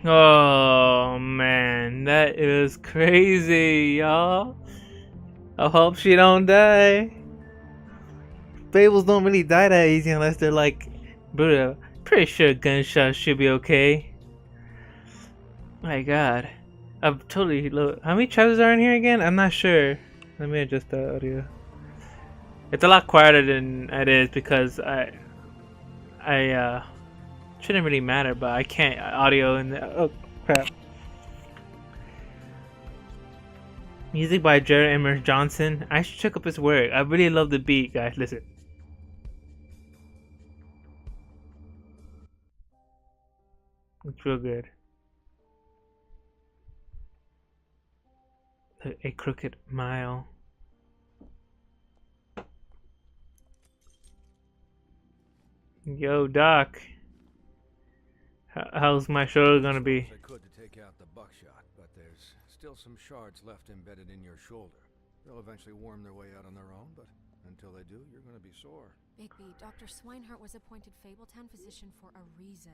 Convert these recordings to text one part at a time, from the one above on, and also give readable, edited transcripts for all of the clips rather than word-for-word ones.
Oh man, that is crazy, y'all. I hope she don't die. Fables don't really die that easy unless they're like brutal. Pretty sure gunshots should be okay. My god. I've totally how many chapters are in here again? I'm not sure. Let me adjust the audio. It's a lot quieter than it is because I shouldn't really matter, but I can't audio in the oh crap. Music by Jared Emmer Johnson. I should check up his work. I really love the beat, guys. Listen. It's real good. A Crooked Mile. Yo, Doc. How's my show gonna be? I could to take out the buckshot, but there's still some shards left embedded in your shoulder. They'll eventually worm their way out on their own, but until they do, you're gonna be sore. Bigby, Dr. Swinehart was appointed Fabletown physician for a reason.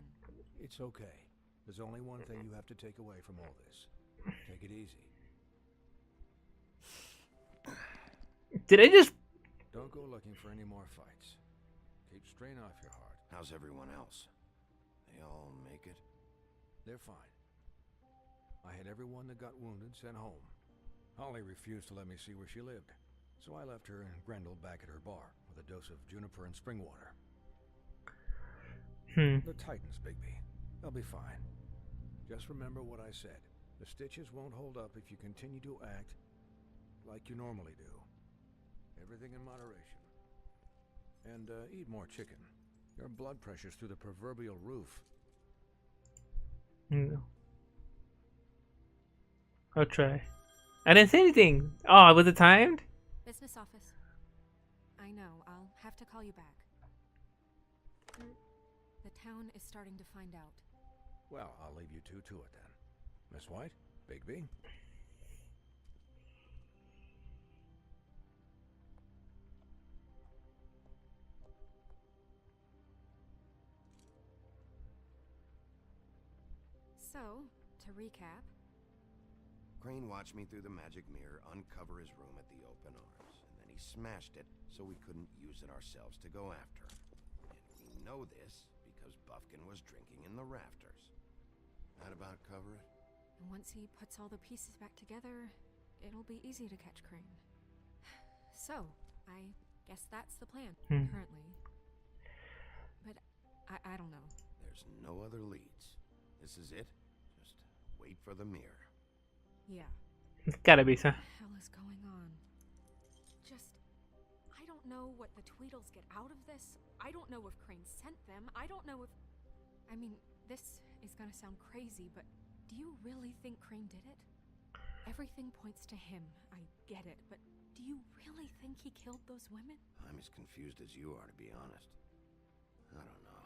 It's okay. There's only one thing you have to take away from all this. Take it easy. Did I just... Don't go looking for any more fights. Keep strain off your heart. How's everyone else? They all make it? They're fine. I had everyone that got wounded sent home. Holly refused to let me see where she lived, so I left her and Grendel back at her bar with a dose of juniper and spring water. The Titans, Bigby. They'll be fine. Just remember what I said. The stitches won't hold up if you continue to act like you normally do. Everything in moderation. And eat more chicken. Your blood pressure's through the proverbial roof. No. I'll try. I didn't say anything. Oh, was it timed? Business office. I know. I'll have to call you back. The town is starting to find out. Well, I'll leave you two to it then. Miss White, Bigby. So, to recap. Crane watched me through the magic mirror uncover his room at the open arms, and then he smashed it so we couldn't use it ourselves to go after. And we know this because Buffkin was drinking in the rafters. That about cover it? And once he puts all the pieces back together, it'll be easy to catch Crane. So, I guess that's the plan, currently. But I don't know. There's no other leads. This is it? Just wait for the mirror. Yeah. It's gotta be, son. What the hell is going on? I don't know what the Tweedles get out of this. I don't know if Crane sent them. I don't know if... I mean, this is gonna sound crazy, but do you really think Crane did it? Everything points to him. I get it, but do you really think he killed those women? I'm as confused as you are, to be honest. I don't know.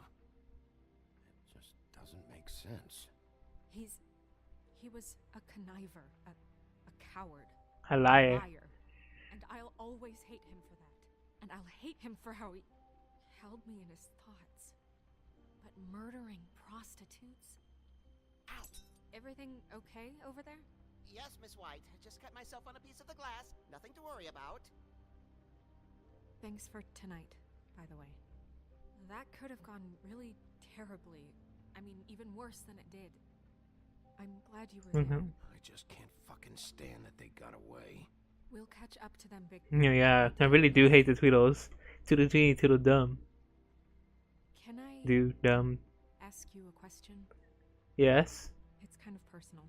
It just doesn't make sense. He was a conniver, a coward. A liar. And I'll always hate him for that. And I'll hate him for how he held me in his thoughts. But murdering prostitutes? Ow! Everything okay over there? Yes, Miss White. Just cut myself on a piece of the glass. Nothing to worry about. Thanks for tonight, by the way. That could have gone really terribly. I mean, even worse than it did. I'm glad you were there. I just can't fucking stand that they got away. We'll catch up to them, Big. Yeah, I really do hate the Tweedles. Toodle dumb. Can I Do dumb. ask you a question? Yes. It's kind of personal.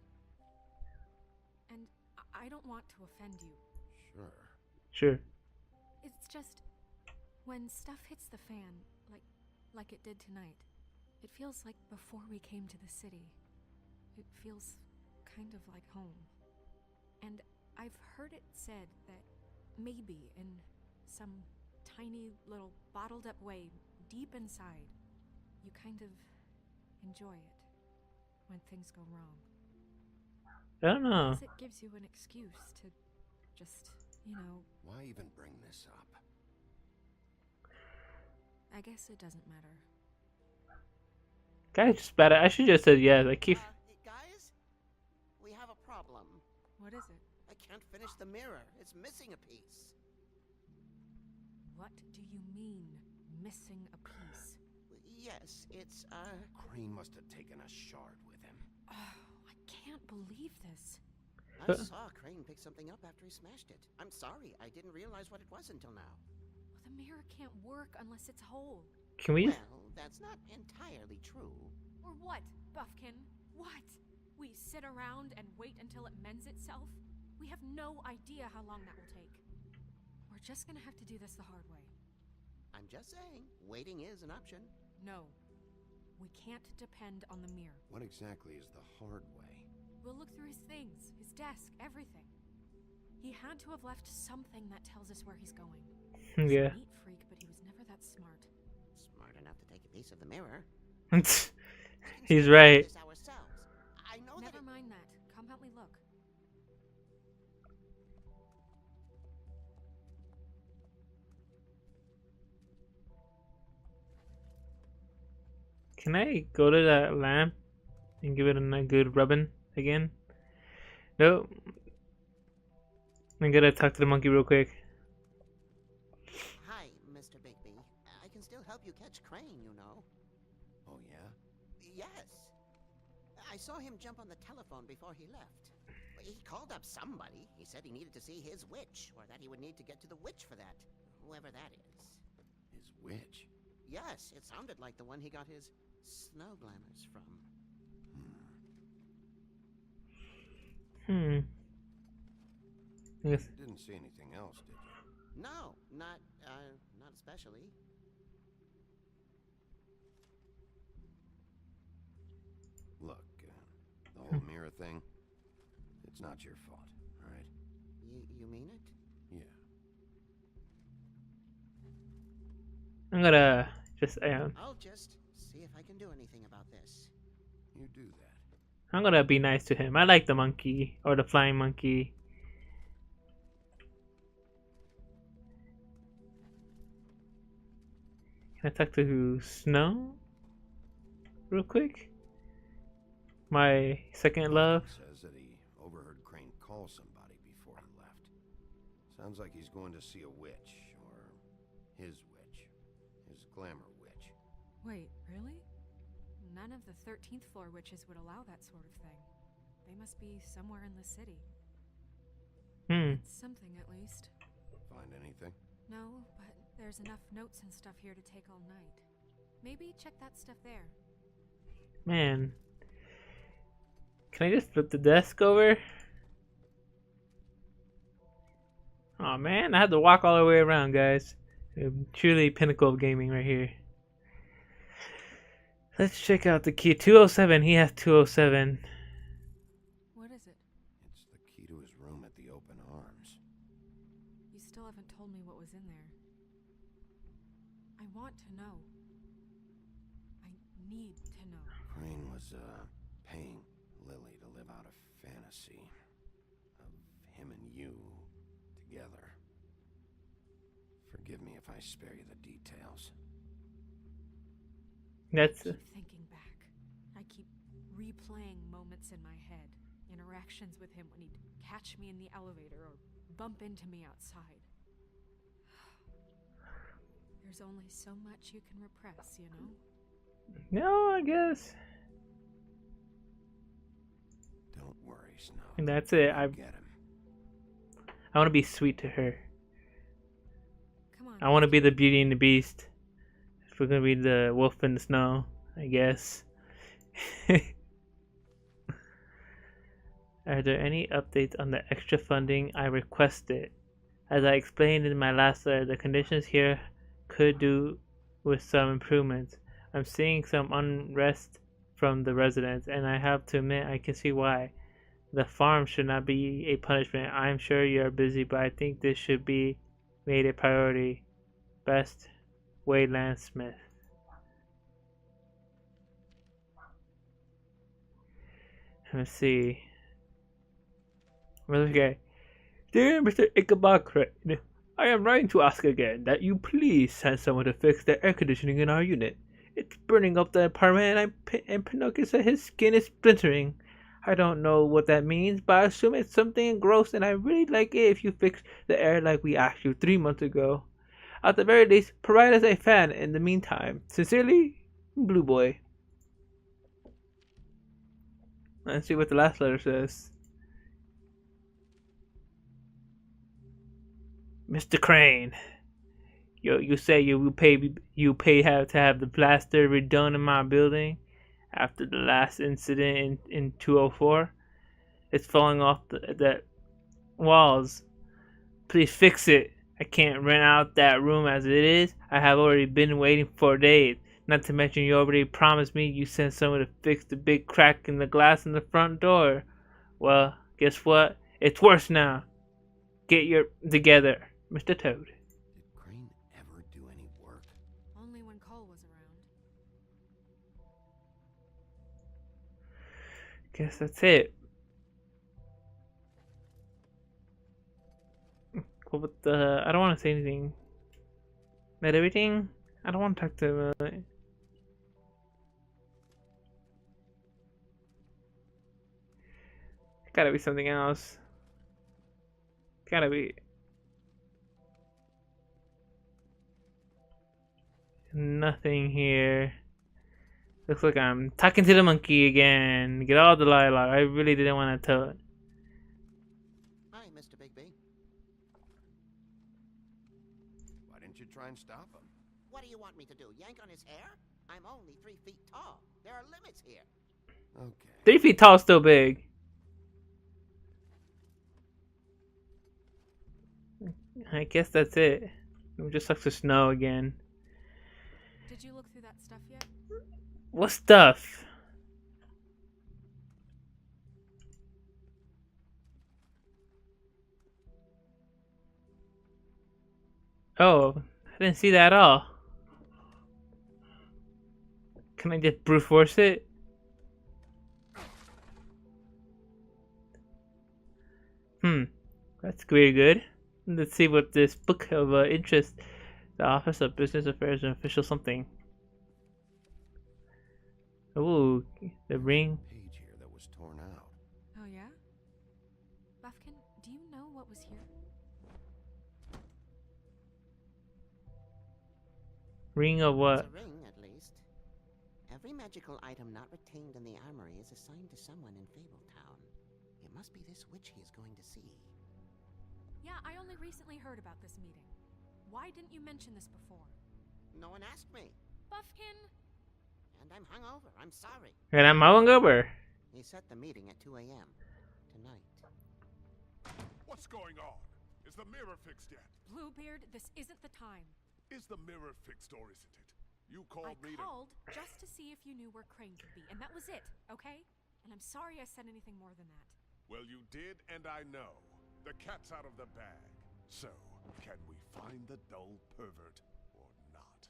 And I don't want to offend you. Sure. It's just when stuff hits the fan, like it did tonight, it feels like before we came to the city. It feels kind of like home. And I've heard it said that maybe in some tiny little bottled up way deep inside, you kind of enjoy it when things go wrong. I don't know. Because it gives you an excuse to just, Why even bring this up? I guess it doesn't matter. Guys, just better. I should just said yes. I keep. can't finish the mirror. It's missing a piece. What do you mean, missing a piece? Yes, it's, Crane must have taken a shard with him. Oh, I can't believe this. I saw Crane pick something up after he smashed it. I'm sorry, I didn't realize what it was until now. Well, the mirror can't work unless it's whole. Can we? Well, that's not entirely true. Or what, Buffkin? What? We sit around and wait until it mends itself? We have no idea how long that will take. We're just gonna have to do this the hard way. I'm just saying, waiting is an option. No. We can't depend on the mirror. What exactly is the hard way? We'll look through his things, his desk, everything. He had to have left something that tells us where he's going. He's Yeah. a neat freak, but he was never that smart. Smart enough to take a piece of the mirror. He's right. This ourselves. I know Never that mind that. Come help me look. Can I go to that lamp and give it a good rubbing again? Nope. I'm gonna talk to the monkey real quick. Hi, Mr. Bigby. I can still help you catch Crane, you know. Oh, yeah? Yes. I saw him jump on the telephone before he left. He called up somebody. He said he needed to see his witch, or that he would need to get to the witch for that. Whoever that is. His witch? Yes, it sounded like the one he got his snow glamours from. Yes. You didn't see anything else, did you? No, not especially. Look, the whole mirror thing, it's not your fault, all right? You mean it? Yeah. I'm gonna just I'll just see if I can do anything about this. You do that. I'm gonna be nice to him. I like the monkey or the flying monkey. Can I talk to Snow real quick? My second love. Says that he overheard Crane call somebody before he left. Sounds like he's going to see a witch, or his witch. His glamour witch. Wait, really? None of the 13th floor witches would allow that sort of thing. They must be somewhere in the city. It's something, at least. Find anything? No, but there's enough notes and stuff here to take all night. Maybe check that stuff there. Man. Can I just flip the desk over? Oh man, I had to walk all the way around, guys. Truly pinnacle of gaming right here. Let's check out the key. 207. He has 207. What is it? It's the key to his room at the Open Arms. You still haven't told me what was in there. I want to know. I need to know. Crane was, paying Lily to live out a fantasy of him and you together. Forgive me if I spare you the details. That's I keep thinking back. I keep replaying moments in my head. Interactions with him when he'd catch me in the elevator or bump into me outside. There's only so much you can repress, you know? no, I guess. Don't worry, Snow. And that's it. I Get him. want to be sweet to her. Come on. I want to be the Beauty and the Beast. If we're gonna be the Wolf in the Snow, I guess. Are there any updates on the extra funding I requested? As I explained in my last letter, the conditions here could do with some improvements. I'm seeing some unrest from the residents, and I have to admit I can see why. The farm should not be a punishment. I'm sure you are busy, but I think this should be made a priority. Best, Wayland Smith. Let's see. Okay. Dear Mr. Ichabod Crane, I am writing to ask again that you please send someone to fix the air conditioning in our unit. It's burning up the apartment and Pinocchio said his skin is splintering. I don't know what that means, but I assume it's something gross, and I really like it if you fix the error like we asked you 3 months ago. At the very least, provide us a fan in the meantime. Sincerely, Blue Boy. Let's see what the last letter says. Mr. Crane, you say you pay to have the plaster redone in my building after the last incident in 204. It's falling off the walls. Please fix it. I can't rent out that room as it is. I have already been waiting for days. Not to mention you already promised me you sent someone to fix the big crack in the glass in the front door. Well, guess what? It's worse now. Get your together, Mr. Toad. Did Crane ever do any work? Only when Cole was around. Guess that's it. Well, but I don't want to say anything. Met everything? I don't want to talk to him. Gotta be something else. Gotta be. Nothing here. Looks like I'm talking to the monkey again. Get all the dialogue. I really didn't want to tell it. Hi, Mr. Bigby. Why didn't you try and stop him? What do you want me to do? Yank on his hair? I'm only 3 feet tall. There are limits here. Okay. 3 feet tall, is still big. I guess that's it. It just sucks to snow again. Did you look through that stuff yet? What stuff? Oh, I didn't see that at all. Can I just brute force it? That's very good. Let's see what this book of interest, the Office of Business Affairs and Official something. Ooh, the ring. Page here that was torn out. Oh, yeah? Buffkin, do you know what was here? Ring of what? It's a ring, at least. Every magical item not retained in the armory is assigned to someone in Fabletown. It must be this witch he is going to see. Yeah, I only recently heard about this meeting. Why didn't you mention this before? No one asked me. Buffkin! And I'm hungover. I'm sorry. And I'm hungover. He set the meeting at 2 a.m. tonight. What's going on? Is the mirror fixed yet? Bluebeard, this isn't the time. Is the mirror fixed or isn't it? You I called me to... called just to see if you knew where Crane could be, and that was it, okay? And I'm sorry I said anything more than that. Well, you did, and I know. The cat's out of the bag. So, can we find the dull pervert or not?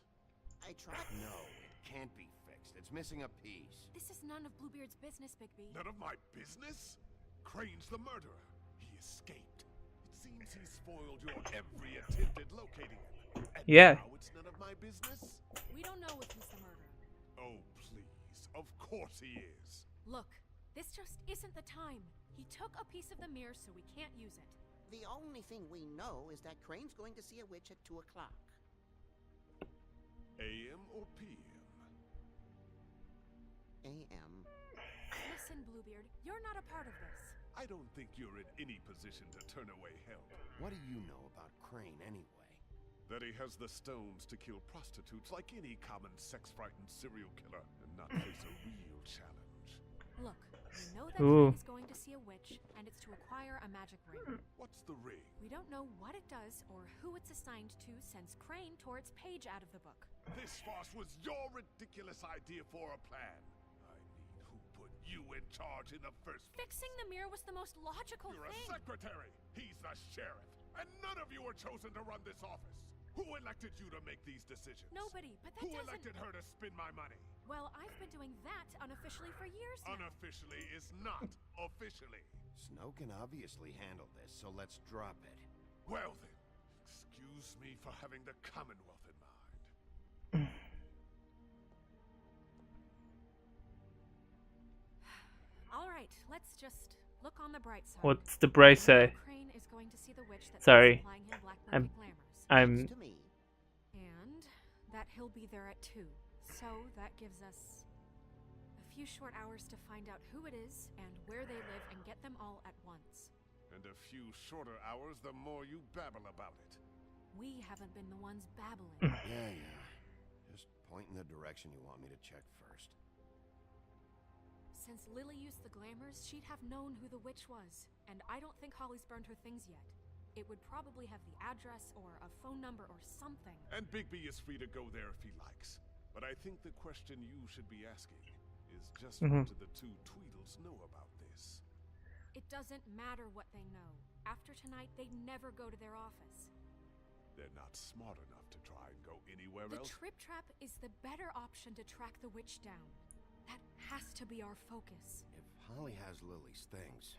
I tried. No, it can't be fixed. It's missing a piece. This is none of Bluebeard's business, Bigby. None of my business? Crane's the murderer. He escaped. It seems he spoiled your every attempt at locating him. And Yeah. now it's none of my business? We don't know if he's the murderer. Oh, please. Of course he is. Look, this just isn't the time. He took a piece of the mirror, so we can't use it. The only thing we know is that Crane's going to see a witch at 2 o'clock. AM or PM? A.M. Listen, Bluebeard, you're not a part of this. I don't think you're in any position to turn away help. What do you know about Crane anyway? That he has the stones to kill prostitutes like any common sex-frightened serial killer and not face a real challenge. Look, we know that Ooh. Crane is going to see a witch, and it's to acquire a magic ring. What's the ring? We don't know what it does or who it's assigned to since Crane tore its page out of the book. This farce was your ridiculous idea for a plan. I mean, who put you in charge in the first place? Fixing the mirror was the most logical You're thing. a secretary. He's the sheriff. And none of you were chosen to run this office. Who elected you to make these decisions? Nobody, but that Who doesn't... elected her to spend my money? Well, I've been doing that unofficially for years now. Unofficially is not officially. Snow can obviously handle this, so let's drop it. Well then, excuse me for having the Commonwealth in mind. All right, right, let's just look on the bright side. What's the bright side? Crane is going to see the witch that's Sorry. supplying him black I'm- market glamours. I'm To me. And that he'll be there at 2. So that gives us a few short hours to find out who it is and where they live and get them all at once. And a few shorter hours, the more you babble about it. We haven't been the ones babbling. Yeah. Just point in the direction you want me to check first. Since Lily used the glamours, she'd have known who the witch was. And I don't think Holly's burned her things yet. It would probably have the address or a phone number or something. And Bigby is free to go there if he likes. But I think the question you should be asking is just what do the two Tweedles know about this? It doesn't matter what they know. After tonight, they'd never go to their office. They're not smart enough to try and go anywhere The else. Trip Trap is the better option to track the witch down. That has to be our focus. If Holly has Lily's things,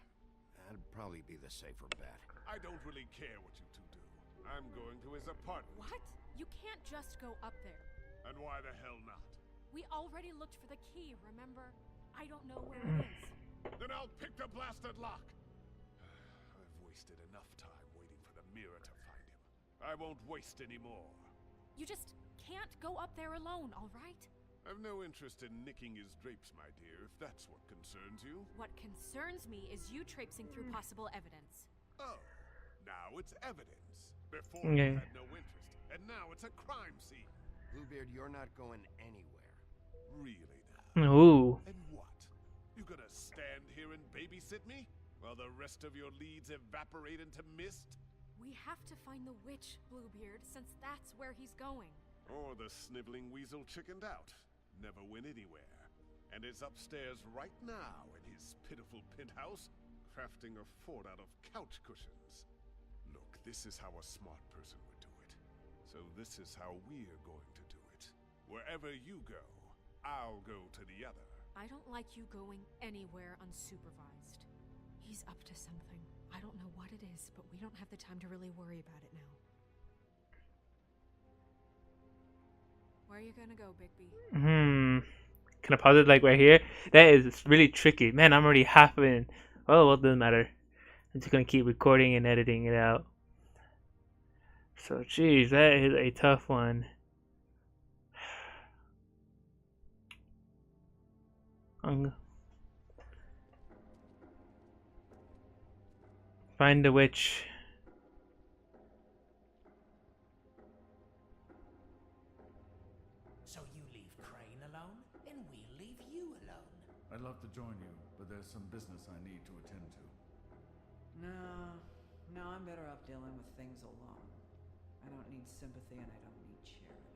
that'd probably be the safer bet. I don't really care what you two do. I'm going to his apartment. What? You can't just go up there. And why the hell not? We already looked for the key, remember? I don't know where it is. Then I'll pick the blasted lock. I've wasted enough time waiting for the mirror to find him. I won't waste any more. You just can't go up there alone, all right? I've no interest in nicking his drapes, my dear, if that's what concerns you. What concerns me is you traipsing through possible evidence. Oh, now it's evidence. Before Okay. you had no interest, and now it's a crime scene. Bluebeard, you're not going anywhere. Really now? Ooh. And what? You gonna stand here and babysit me? While the rest of your leads evaporate into mist? We have to find the witch, Bluebeard, since that's where he's going. Or the sniveling weasel chickened out. Never went anywhere. And is upstairs right now in his pitiful penthouse, crafting a fort out of couch cushions. Look, this is how a smart person would do it. So this is how we're going to do it. Wherever you go, I'll go to the other. I don't like you going anywhere unsupervised. He's up to something. I don't know what it is, but we don't have the time to really worry about it now. Where are you gonna go, Bigby? Can I pause it like right here? That is really tricky. Man, I'm already half in. Oh, well, it doesn't matter. I'm just gonna keep recording and editing it out. So, geez, that is a tough one. Find the witch. So you leave Crane alone, and we'll leave you alone. I'd love to join you, but there's some business I need to attend to. No, I'm better off dealing with things alone. I don't need sympathy and I don't need charity.